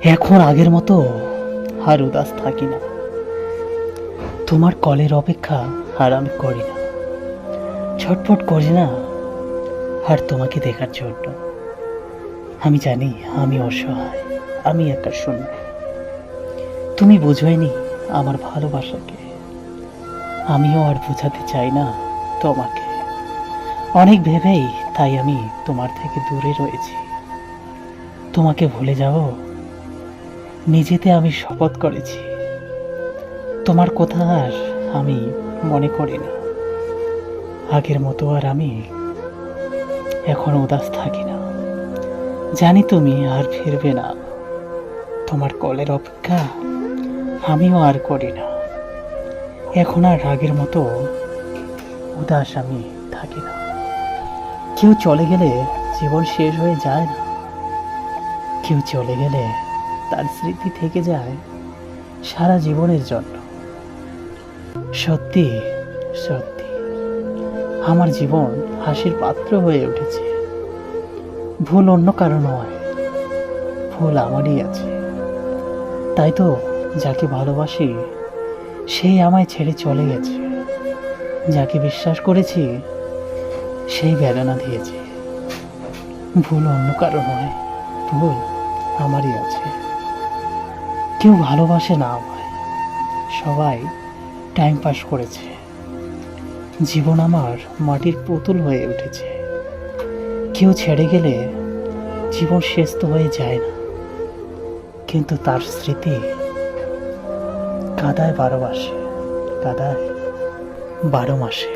এখন আগের মতো আর উদাস থাকি না। তোমার কলের অপেক্ষা আর আমি করি না, ছটফট করি না আর তোমাকে দেখার জন্য। আমি জানি আমি অসহায়, আমি একা শূন্য। তুমি বুঝোইনি আমার ভালোবাসাকে, আমিও আর বোঝাতে চাই না তোমাকে। অনেক ভেবেই তাই আমি তোমার থেকে দূরে রয়েছি। তোমাকে ভুলে যাব নিজেতে আমি শপথ করেছি। তোমার কথা আর আমি মনে করি না। আগের মতো আর আমি এখন উদাস থাকি না। জানি তুমি আর ফিরবে না, তোমার কলের অপেক্ষা আমিও আর করি না। এখন আর আগের মতো উদাস আমি থাকি না। কেউ চলে গেলে জীবন শেষ হয়ে যায় না, কেউ চলে গেলে তার স্মৃতি থেকে যায় সারা জীবনের জন্য। সত্যি সত্যি আমার জীবন হাসির পাত্র হয়ে উঠেছে। ভুল অন্য কারো নয়, ভুল আমারই আছে। তাই তো যাকে ভালোবাসি সেই আমায় ছেড়ে চলে গেছে, যাকে বিশ্বাস করেছি সেই বেদনা দিয়েছে। ভুল অন্য কারো নয়, ভুল আমারই আছে। কেউ ভালোবাসে না আমায়, সবাই টাইম পাস করেছে। জীবন আমার মাটির পুতুল হয়ে উঠেছে। কেউ ছেড়ে গেলে জীবন শেষ তো হয়ে যায় না, কিন্তু তার স্মৃতি কাদায় 12 মাসে, কাদায় 12 মাসে।